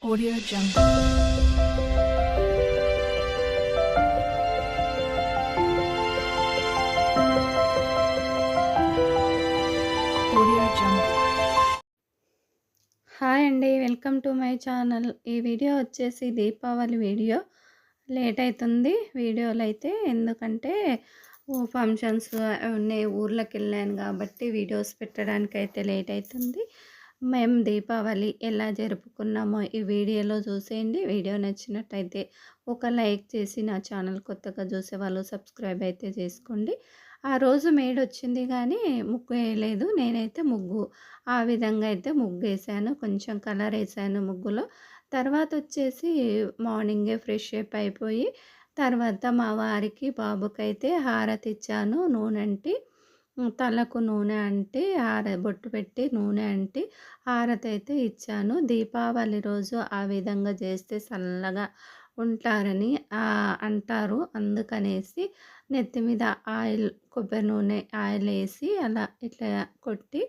Audio Jungle. Audio Jungle. Hi అండి. Welcome to my channel. ఈ video వచ్చేసి Deepavali video. Late అయితుంది వీడియోలో అయితే, ఎందుకంటే ఫంక్షన్స్ ఉన్నాయి, ఊర్లోకెళ్ళాను కాబట్టి వీడియోస్ పెట్టడానికైతే లేట్ అవుతుంది. మేము దీపావళి ఎలా జరుపుకున్నామో ఈ వీడియోలో చూసేయండి. వీడియో నచ్చినట్టయితే ఒక లైక్ చేసి నా ఛానల్ కొత్తగా చూసేవాళ్ళు సబ్స్క్రైబ్ అయితే చేసుకోండి. ఆ రోజు మేడొచ్చింది కానీ ముగ్గు వేయలేదు. నేనైతే ముగ్గు ఆ విధంగా అయితే ముగ్గేసాను. కొంచెం కలర్ వేసాను ముగ్గులో. తర్వాత వచ్చేసి మార్నింగే ఫ్రెష్ అప్ అయిపోయి, తర్వాత మా వారికి బాబుకైతే హారతి ఇచ్చాను. నూనె అంటి తలకు నూనె అంటి బొట్టు పెట్టి నూనె అంటి హారతి అయితే ఇచ్చాను. దీపావళి రోజు ఆ విధంగా చేస్తే చల్లగా ఉంటారని అంటారు. అందుకనేసి నెత్తి మీద ఆయిల్, కొబ్బరి నూనె ఆయిల్ వేసి అలా ఇట్లా కొట్టి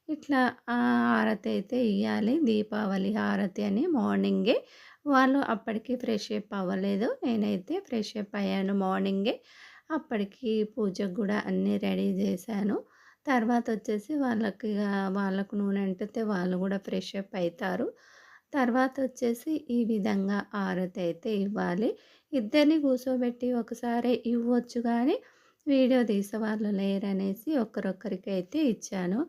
ఇట్లా హారతి అయితే ఇయ్యాలి. దీపావళి హారతి అని మార్నింగే. వాళ్ళు అప్పటికి ఫ్రెష్ అప్ అవ్వలేదు. నేనైతే ఫ్రెష్ అప్ అయ్యాను మార్నింగే. అప్పటికి పూజకు కూడా అన్నీ రెడీ చేశాను. తర్వాత వచ్చేసి వాళ్ళకు నూనె అంటితే వాళ్ళు కూడా ఫ్రెష్ అప్ అవుతారు. తర్వాత వచ్చేసి ఈ విధంగా హారతి అయితే ఇవ్వాలి. ఇద్దరిని కూర్చోబెట్టి ఒకసారి ఇవ్వచ్చు కానీ వీడియో తీసేవాళ్ళు లేరనేసి ఒకరొకరికైతే ఇచ్చాను.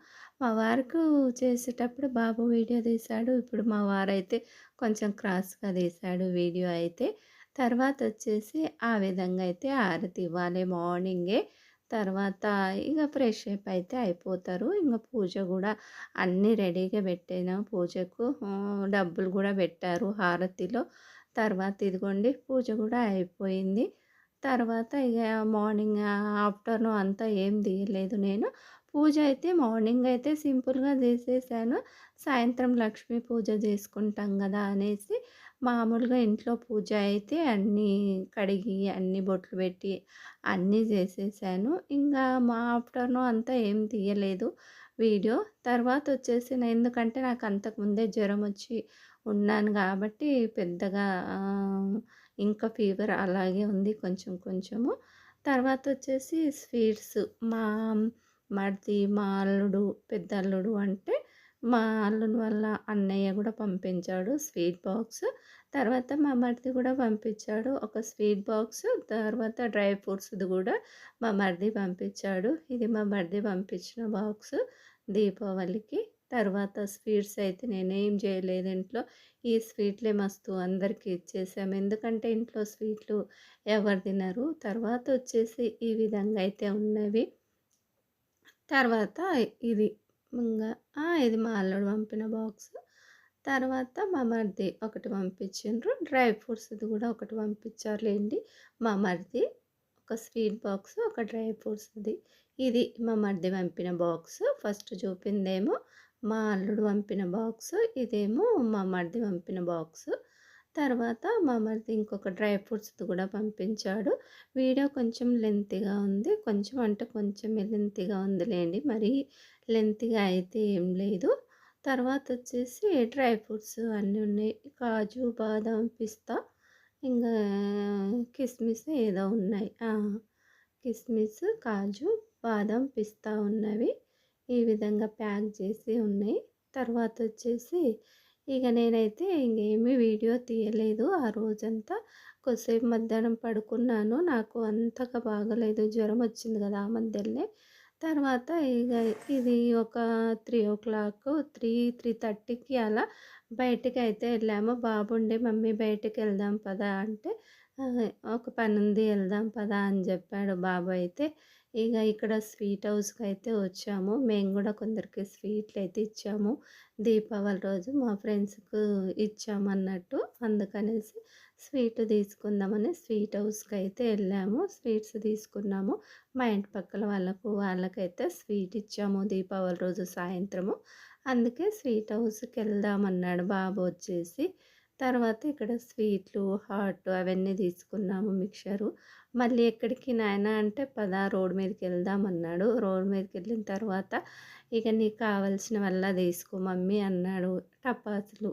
మా వారికి చేసేటప్పుడు బాబు వీడియో తీశాడు. ఇప్పుడు మా వారైతే కొంచెం క్రాస్‌గా తీశాడు వీడియో అయితే. తర్వాత వచ్చేసి ఆ విధంగా అయితే హారతి ఇవ్వాలి మార్నింగే. తర్వాత ఇక ఫ్రెష్ అప్ అయితే అయిపోతారు. ఇంక పూజ కూడా అన్నీ రెడీగా పెట్టాను పూజకు. డబ్బులు కూడా పెట్టారు హారతిలో. తర్వాత ఇదిగోండి పూజ కూడా అయిపోయింది. తర్వాత ఇక మార్నింగ్ ఆఫ్టర్‌నూన్ అంతా ఏం తీయలేదు నేను. పూజ అయితే మార్నింగ్ అయితే సింపుల్‌గా చేసేసాను. సాయంత్రం లక్ష్మీ పూజ చేసుకుంటాం కదా అనేసి మామూలుగా ఇంట్లో పూజ అయితే అన్నీ కడిగి, అన్నీ బొట్లు పెట్టి అన్నీ చేసేసాను. ఇంకా మా ఆఫ్టర్‌నూన్ అంతా ఏం తీయలేదు వీడియో. తర్వాత వచ్చేసి ఎందుకంటే నాకు అంతకుముందే జ్వరం వచ్చి ఉన్నాను కాబట్టి పెద్దగా ఇంకా ఫీవర్ అలాగే ఉంది కొంచెం కొంచెము. తర్వాత వచ్చేసి స్వీట్స్ మా మరిది, మా అల్లుడు, పెద్ద అల్లుడు అంటే మా అల్లుని వాళ్ళ అన్నయ్య కూడా పంపించాడు స్వీట్ బాక్స్. తర్వాత మా మరిది కూడా పంపించాడు ఒక స్వీట్ బాక్స్. తర్వాత డ్రై ఫ్రూట్స్‌ది కూడా మా మరిది పంపించాడు. ఇది మా మరిది పంపించిన బాక్స్ దీపావళికి. తర్వాత స్వీట్స్ అయితే నేనేం చేయలేదు ఇంట్లో. ఈ స్వీట్లే మస్తు అందరికీ ఇచ్చేసాము. ఎందుకంటే ఇంట్లో స్వీట్లు ఎవరు తినరు. తర్వాత వచ్చేసి ఈ విధంగా అయితే ఉన్నవి. తర్వాత ఇది ఇంగ ఇది మా అల్లుడు పంపిన బాక్స్. తర్వాత మా మరిది ఒకటి పంపించిండ్రు. డ్రై ఫ్రూట్స్‌ది కూడా ఒకటి పంపించారులెండి మా మరిది. ఒక స్వీట్ బాక్స్, ఒక డ్రై ఫ్రూట్స్‌ది. ఇది మా మరిది పంపిన బాక్స్. ఫస్ట్ చూపిందేమో మా అల్లుడు పంపిన బాక్స్. ఇదేమో మా మరిది పంపిన బాక్స్. తర్వాత మా మరిది ఇంకొక డ్రై ఫ్రూట్స్‌ది కూడా పంపించాడు. వీడియో కొంచెం లెంతీగా ఉంది. కొంచెం అంటే కొంచెమే లెంతీగా ఉందిలెండి. మరీ లెంతీగా అయితే ఏం లేదు. తర్వాత వచ్చేసి డ్రై ఫ్రూట్స్ అన్నీ ఉన్నాయి. కాజు, బాదం, పిస్తా ఇంగా కిస్మిస్ ఏదో ఉన్నాయి. కిస్మిస్, కాజు, బాదం, పిస్తా ఉన్నవి. ఈ విధంగా ప్యాక్ చేసి ఉన్నాయి. తర్వాత వచ్చేసి ఇక నేనైతే ఇంకేమీ వీడియో తీయలేదు ఆ రోజంతా. కొద్దిసేపు మధ్యాహ్నం పడుకున్నాను. నాకు అంతగా బాగలేదు. జ్వరం వచ్చింది కదా ఆ మధ్యలోనే. తర్వాత ఇక ఇది ఒక 3:30కి అలా బయటికైతే వెళ్ళాము. బాబుండి మమ్మీ బయటికెళ్దాం పదా అంటే, ఆహ్, ఒక పనుంది వెళ్దాం పదా అని చెప్పాడు బాబు అయితే. ఇక ఇక్కడ స్వీట్ హౌస్‌కైతే వచ్చాము. మేము కూడా కొందరికి స్వీట్లయితే ఇచ్చాము. దీపావళి రోజు మా ఫ్రెండ్స్‌కు ఇచ్చామన్నట్టు. అందుకనేసి స్వీట్ తీసుకుందామని స్వీట్ హౌస్‌కైతే వెళ్ళాము. స్వీట్స్ తీసుకున్నాము. మా ఇంటి పక్కల వాళ్ళకైతే స్వీట్ ఇచ్చాము దీపావళి రోజు సాయంత్రము. అందుకే స్వీట్ హౌస్‌కెళ్దామన్నాడు బాబు వచ్చేసి. తర్వాత ఇక్కడ స్వీట్లు, హాట్ అవన్నీ తీసుకున్నాము మిక్చరు. మళ్ళీ ఎక్కడికి నాయనా అంటే పద రోడ్ మీదకెళ్దాం అన్నాడు. రోడ్ మీదకెళ్ళిన తర్వాత ఇక నీకు కావాల్సినవల్లా తీసుకో మమ్మీ అన్నాడు. టపాసులు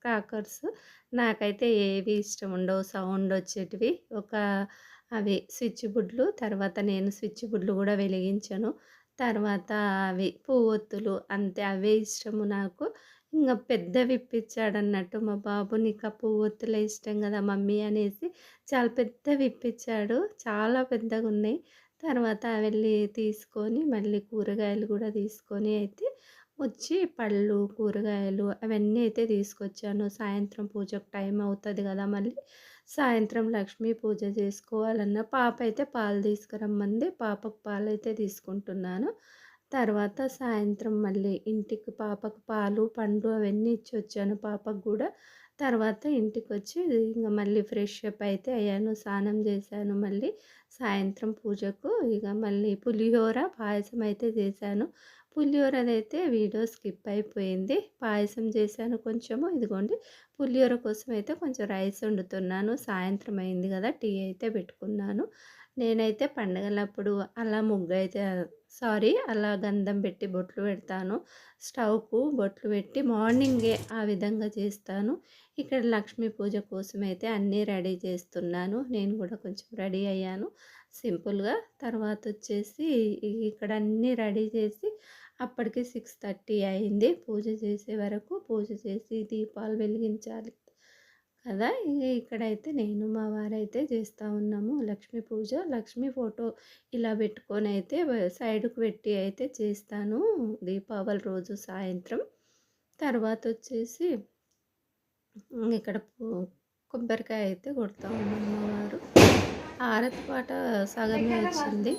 క్రాకర్స్. నాకైతే ఏవి ఇష్టం ఉండవు సౌండ్ వచ్చేటివి. అవి స్విచ్ బుడ్లు, తర్వాత నేను స్విచ్ బుడ్లు గూడా వెలిగించను. తర్వాత అవి పువ్వొత్తులు అంతే అవే ఇష్టము నాకు. ఇంగ పెద్దవి ఇప్పిచ్చాడన్నట్టు మా బాబు, "నీకా పువ్వొత్తులే ఇష్టం గదా మమ్మీ" అనేసి చాలా పెద్దవి ఇప్పిచ్చాడు. చాలా పెద్దగున్నాయి. తర్వాత వెళ్ళి తీసుకొని మళ్ళీ కూరగాయలు గూడా తీసుకొని అయితే వచ్చి పళ్ళు, కూరగాయలు అవన్నీ అయితే తీసుకొచ్చాను. సాయంత్రం పూజకు టైం అవుతది గదా! మళ్ళీ సాయంత్రం లక్ష్మీ పూజ చేసుకోవాలన్న పాప అయితే పాలు తీసుకురమ్మంది. పాపకు పాలైతే తీసుకుంటున్నాను. తర్వాత సాయంత్రం మళ్ళీ ఇంటికి పాపకు పాలు, పండ్లు అవన్నీ ఇచ్చొచ్చాను పాపకు గూడా. తర్వాత ఇంటికొచ్చి ఇంగ మళ్ళీ ఫ్రెష్ అప్ అయితే అయ్యాను. స్నానం చేశాను మళ్ళీ సాయంత్రం పూజకు. ఇగ మళ్ళీ పులిహోర, పాయసం అయితే చేశాను. పులిహోరదైతే వీడియో స్కిప్ అయిపోయింది. పాయసం చేశాను కొంచెము. ఇదిగోండి పులిహోర కోసం అయితే కొంచెం రైస్ వండుతున్నాను. సాయంత్రం అయింది కదా! టీ అయితే పెట్టుకున్నాను. నేనైతే పండగలప్పుడు అలా ముగ్గయితే అలా గంధం పెట్టి బొట్లు పెడతాను. స్టవ్‌కు బొట్లు పెట్టి మార్నింగే ఆ విధంగా చేస్తాను. ఇక్కడ లక్ష్మీ పూజ కోసమైతే అన్నీ రెడీ చేస్తున్నాను. నేను కూడా కొంచెం రెడీ అయ్యాను సింపుల్‌గా. తర్వాతొచ్చేసి ఇక్కడ అన్నీ రెడీ చేసి అప్పటికి 6:30 అయింది. పూజ చేసే వరకు. పూజ చేసి దీపాలు వెలిగించాలి కదా! ఇక్కడైతే నేను మా వారైతే చేస్తా ఉన్నాము లక్ష్మీ పూజ. లక్ష్మీ ఫోటో ఇలా పెట్టుకొనైతే సైడ్‌కు పెట్టి అయితే చేస్తాను దీపావళి రోజు సాయంత్రం. తర్వాతొచ్చేసి ఇక్కడ కొబ్బరికాయ అయితే కొడతా ఉన్నాం మా వారు. హారతి పాట సగమే వచ్చింది.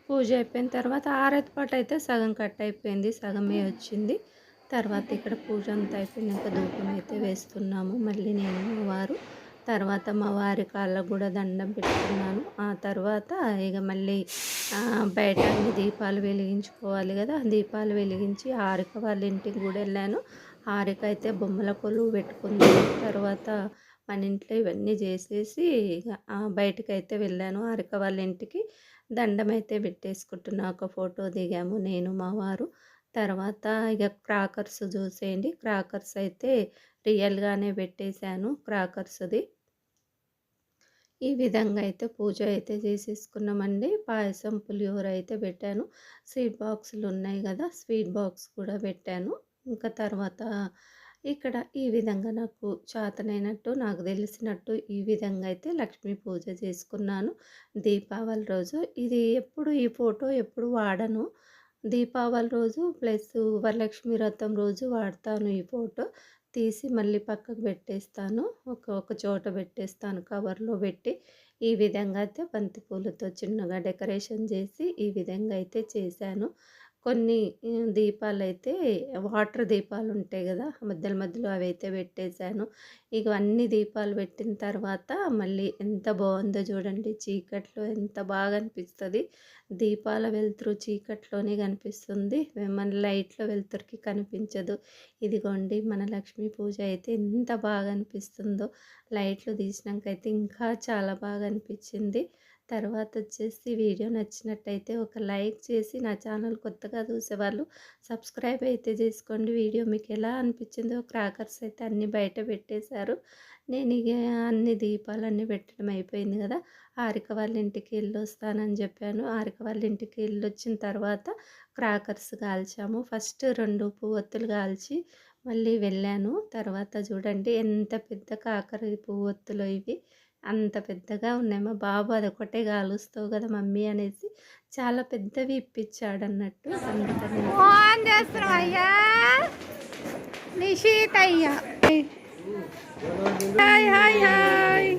పూజ అయిపోయిన తర్వాత హారతి పాట అయితే సగం కట్ అయిపోయింది. సగమే వచ్చింది. తర్వాత ఇక్కడ పూజ అంతా అయిపోయినాక ధూపం అయితే వేస్తున్నాము. మళ్ళీ నేను మా వారు. తర్వాత మా వారి కాళ్ళకు కూడా దండం పెట్టుకున్నాను. ఆ తర్వాత ఇక మళ్ళీ బయట అన్ని దీపాలు వెలిగించుకోవాలి కదా! దీపాలు వెలిగించి హారిక వాళ్ళ ఇంటికి కూడా వెళ్ళాను. హారిక అయితే బొమ్మల కొలువు పెట్టుకుంది. తర్వాత మన ఇంట్లో ఇవన్నీ చేసేసి ఇక బయటకైతే వెళ్ళాను హారిక వాళ్ళ ఇంటికి. దండం అయితే పెట్టేసుకుంటున్నా. ఒక ఫోటో దిగాము నేను మా వారు. తర్వాత ఇక క్రాకర్స్ చూసేయండి. క్రాకర్స్ అయితే రియల్‌గానే పెట్టేశాను క్రాకర్స్‌ది. ఈ విధంగా అయితే పూజ అయితే చేసేసుకున్నామండి. పాయసం, పులిహోర అయితే పెట్టాను. స్వీట్ బాక్సులు ఉన్నాయి కదా! స్వీట్ బాక్స్ కూడా పెట్టాను. ఇంకా తర్వాత ఇక్కడ ఈ విధంగా నాకు చేతనైనట్టు, నాకు తెలిసినట్టు ఈ విధంగా అయితే లక్ష్మీ పూజ చేసుకున్నాను దీపావళి రోజు. ఈ ఫోటో ఎప్పుడు వాడను. దీపావళి రోజు ప్లస్ వరలక్ష్మి వ్రతం రోజు వాడతాను ఈ ఫోటో. తీసి మళ్ళీ పక్కకు పెట్టేస్తాను. ఒక చోట పెట్టేస్తాను కవర్‌లో పెట్టి. ఈ విధంగా అయితే బంతి పూలతో చిన్నగా డెకరేషన్ చేసి ఈ విధంగా అయితే చేశాను. కొన్ని దీపాలైతే వాటర్ దీపాలుంటాయి గదా! మధ్యలో మధ్యలో అవైతే పెట్టేశాను. ఇగ అన్ని దీపాలు పెట్టిన తర్వాత మళ్ళీ ఎంత బావుందో చూడండి. చీకట్లో ఎంత బాగా అనిపిస్తది. దీపాల వెలుతురు చీకట్లోనే కనిపిస్తుంది. మన లైట్‌లో వెలుతురుకి కనిపించదు. ఇదిగోండి మన లక్ష్మీ పూజ అయితే ఎంత బాగా అనిపిస్తుందో. లైట్లు తీసినంకైతే ఇంకా చాలా బాగా అనిపించింది. తర్వాతొచ్చేసి వీడియో నచ్చినట్టయితే ఒక లైక్ చేసి నా ఛానల్ కొత్తగా చూసేవాళ్ళు సబ్స్క్రైబ్ అయితే చేసుకోండి. వీడియో మీకు ఎలా అనిపించిందో క్రాకర్స్ అయితే అన్నీ బయట పెట్టేశారు. నేను ఇక అన్ని దీపాలన్నీ పెట్టడం అయిపోయింది కదా! హారిక వాళ్ళ ఇంటికి వెళ్ళొస్తానని చెప్పాను. హారిక వాళ్ళ ఇంటికి వెళ్ళొచ్చిన తర్వాత క్రాకర్స్ కాల్చాము. ఫస్ట్ 2 పువ్వొత్తులు కాల్చి మళ్ళీ వెళ్ళాను. తర్వాత చూడండి ఎంత పెద్ద కాకర పువ్వొత్తులో ఇవి. అంత పెద్దగా ఉన్నాయి. మా బాబు అదొకటే కాలుస్తావు కదా మమ్మీ అనేసి చాలా పెద్దవి ఇప్పించాడన్నట్టు. అందుకని నిషిత్ అయ్యా హాయ్ హాయ్ హాయ్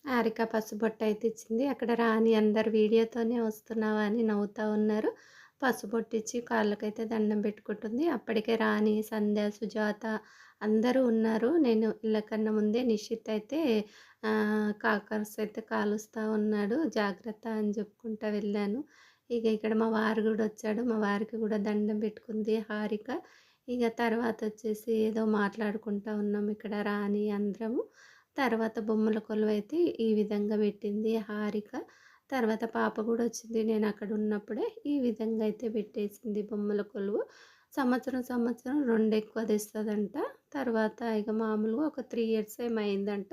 హారిక పసుబొట్టు అయితే ఇచ్చింది. అక్కడ రాని అందరు వీడియోతోనే వస్తున్నావా అని నవ్వుతూ ఉన్నారు. పసుబొట్టు ఇచ్చి కాళ్ళకైతే దండం పెట్టుకుంటుంది. అప్పటికే రాని, సంధ్య, సుజాత అందరూ ఉన్నారు. నేను ఇళ్ళకన్నా ముందే నిశ్చిత్ అయితే కాకర్స్ అయితే కాలుస్తూ ఉన్నాడు. జాగ్రత్త అని చెప్పుకుంటూ వెళ్ళాను. ఇక ఇక్కడ మా వారు కూడా వచ్చాడు. మా వారికి కూడా దండం పెట్టుకుంది హారిక. ఇక తర్వాత వచ్చేసి ఏదో మాట్లాడుకుంటూ ఉన్నాం ఇక్కడ రాని అందరము. తర్వాత బొమ్మల కొలువు అయితే ఈ విధంగా పెట్టింది హారిక. తర్వాత పాప కూడా వచ్చింది. నేను అక్కడ ఉన్నప్పుడే ఈ విధంగా అయితే పెట్టేసింది బొమ్మల కొలువు. సంవత్సరం సంవత్సరం 2 ఎక్కువ తెస్తుందంట. తర్వాత ఇక మామూలుగా ఒక 3 ఇయర్స్ ఏమైందంట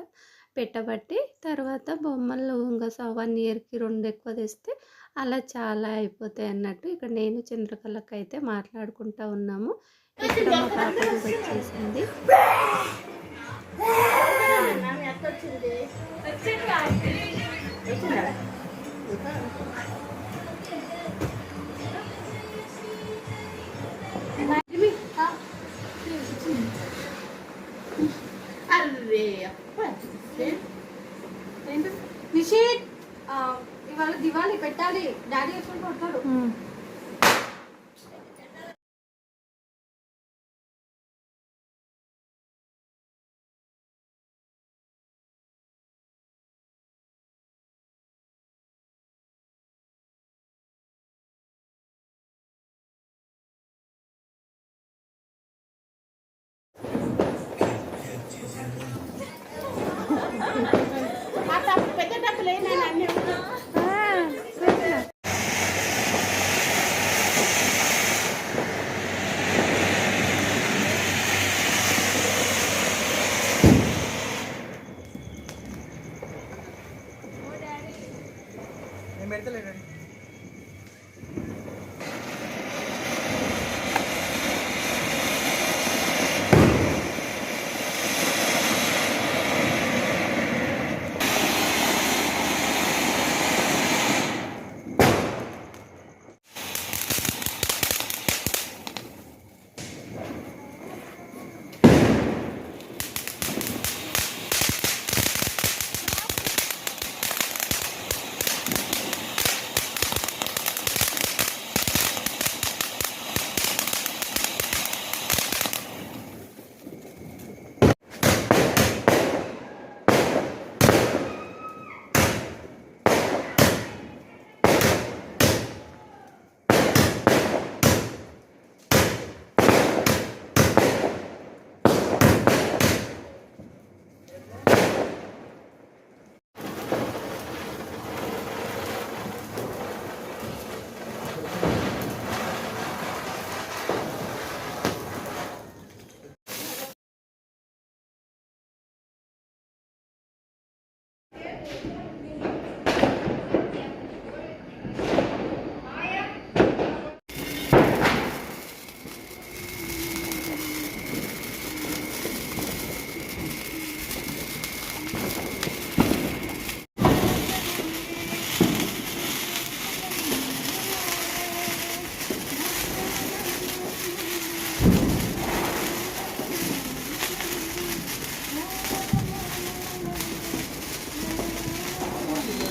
పెట్టబట్టి. తర్వాత బొమ్మలు ఇంకా 1 ఇయర్కి 2 ఎక్కువ తెస్తే అలా చాలా అయిపోతాయి అన్నట్టు. ఇక్కడ నేను చంద్రకళకి అయితే మాట్లాడుకుంటూ ఉన్నాము. ఇక్కడ మా పాప కూడా వచ్చేసింది. నిషిత్ ఇవాళ దివాళీ పెట్టాలి, డాడీ ఎప్పుడు కొడతాడు. పెద్ద డబ్బులు ఏమైనా అన్నీ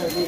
అది